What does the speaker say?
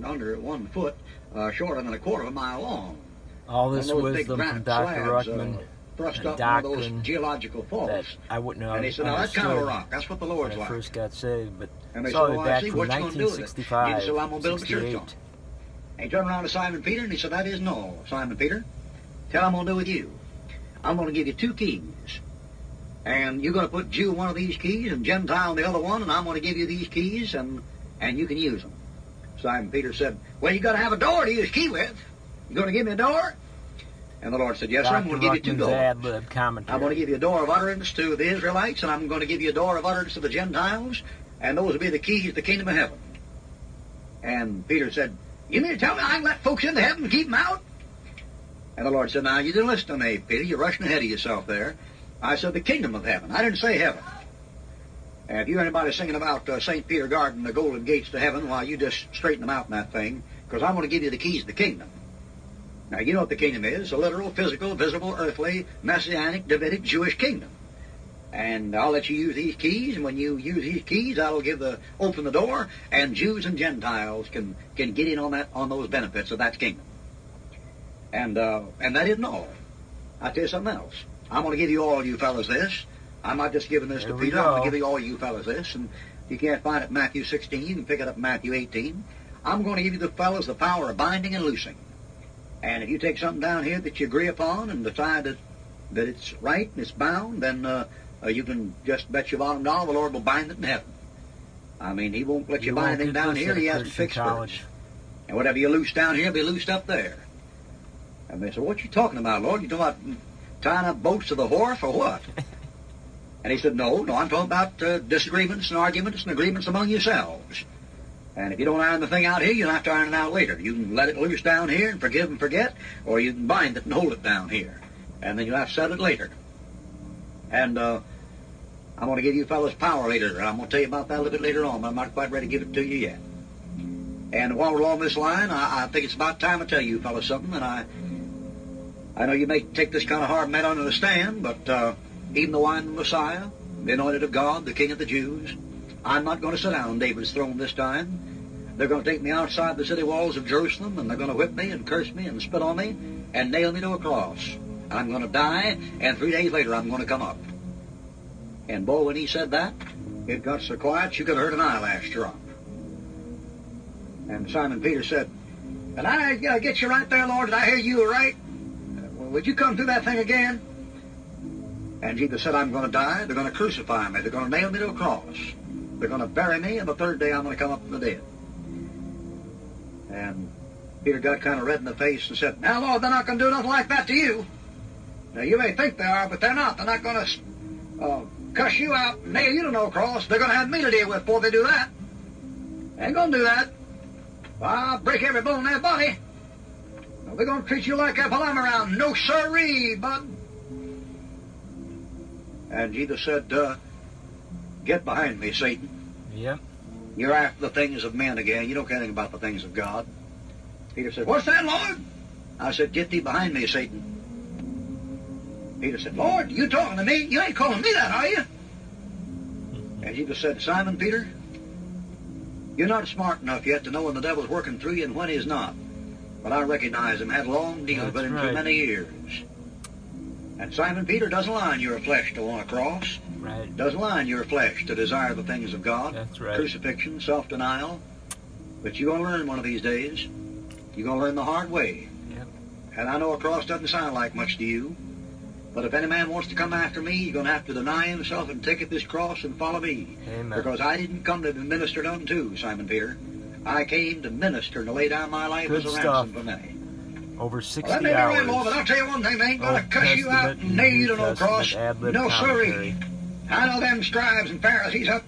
under 1 foot, shorter than 1/4 of a mile long. All this wisdom from Dr. Ruckman, thrust a up one of those doctrine geological faults. that I wouldn't have and he said, now that's kind of a rock. That's what the Lord's when I like. first got saved, but And they it's said, all the well, way I back see, from what you gonna do with it? 1965, He said, well, I'm going to build a church on 68. it. And he turned around to Simon Peter and he said, that isn't all, Simon Peter. Tell him I'm going to do with you. I'm going to give you 2 keys. And you're going to put Jew in one of these keys and Gentile in the other one, and I'm going to give you these keys, and you can use them. Simon Peter said, well, you got to have a door to use a key with. You going to give me a door? And the Lord said, yes, sir, I'm going to give you 2 doors. Ad Lib commentary. I'm going to give you a door of utterance to the Israelites, and I'm going to give you a door of utterance to the Gentiles, and those will be the keys to the kingdom of heaven. And Peter said, you mean to tell me I can let folks into heaven and keep them out? And the Lord said, now, you didn't listen to me, Peter. You're rushing ahead of yourself there. I said the kingdom of heaven. I didn't say heaven. And if you hear anybody singing about St. Peter Garden, the golden gates to heaven, well, you just straighten them out in that thing, because I'm going to give you the keys to the kingdom. Now, you know what the kingdom is, a literal, physical, visible, earthly, messianic, Davidic, Jewish kingdom. And I'll let you use these keys, and when you use these keys, that'll open the door, and Jews and Gentiles can get in on those benefits of that kingdom. And that isn't all. I'll tell you something else. I'm going to give you all you fellas this. I'm not just giving this to Peter. I'm going to give you all you fellas this. And you can't find it in Matthew 16. You can pick it up in Matthew 18. I'm going to give you the fellas the power of binding and loosing. And if you take something down here that you agree upon and decide that it's right and it's bound, then you can just bet your bottom dollar the Lord will bind it in heaven. I mean, He won't let you bind anything down here He hasn't fixed first. And whatever you loose down here will be loosed up there. And they said, what you talking about, Lord? You talking about tying up boats to the wharf or what? And He said, no, I'm talking about disagreements and arguments and agreements among yourselves. And if you don't iron the thing out here, you don't have to iron it out later. You can let it loose down here and forgive and forget, or you can bind it and hold it down here. And then you'll have to settle it later. And I'm going to give you fellas power later, and I'm going to tell you about that a little bit later on, but I'm not quite ready to give it to you yet. And while we're along this line, I think it's about time I tell you fellas something, and I know you may take this kind of hard matter to understand, but even though I'm the Messiah, the anointed of God, the King of the Jews, I'm not going to sit down on David's throne this time. They're going to take me outside the city walls of Jerusalem, and they're going to whip me and curse me and spit on me and nail me to a cross. I'm going to die, and 3 days later I'm going to come up. And boy, when he said that, it got so quiet you could have heard an eyelash drop. And Simon Peter said, "Did I get you right there, Lord? Did I hear you were right? Would you come through that thing again?" And Jesus said, I'm going to die. They're going to crucify me. They're going to nail me to a cross. They're going to bury me, and the 3rd day I'm going to come up from the dead. And Peter got kind of red in the face and said, now, Lord, they're not going to do nothing like that to you. Now, you may think they are, but they're not. They're not going to cuss you out and nail you to no cross. They're going to have me to deal with before they do that. They ain't going to do that. Well, I'll break every bone in their body. No, they're going to treat you like a palm around. No sirree, bud. And Jesus said, get behind me, Satan. Yep. You're after the things of men again. You don't care anything about the things of God. Peter said, what's that, Lord? I said, get thee behind me, Satan. Peter said, Lord, you talking to me? You ain't calling me that, are you? And Jesus said, Simon Peter, you're not smart enough yet to know when the devil's working through you and when he's not. But I recognize him, had long deals with him for many years. And Simon Peter, doesn't lie in your flesh to want a cross. Right. Doesn't lie in your flesh to desire the things of God. That's right. Crucifixion, self-denial. But you're going to learn one of these days. You're going to learn the hard way. Yep. And I know a cross doesn't sound like much to you. But if any man wants to come after me, you're going to have to deny himself and take up this cross and follow me. Amen. Because I didn't come to be ministered unto, Simon Peter. I came to minister and to lay down my life as a ransom for many. Over 60 well, that may hours. be right, Lord, but I'll tell you one thing, they ain't going to cuss you out and nail you to no cross. No, sirree. I know them scribes and Pharisees up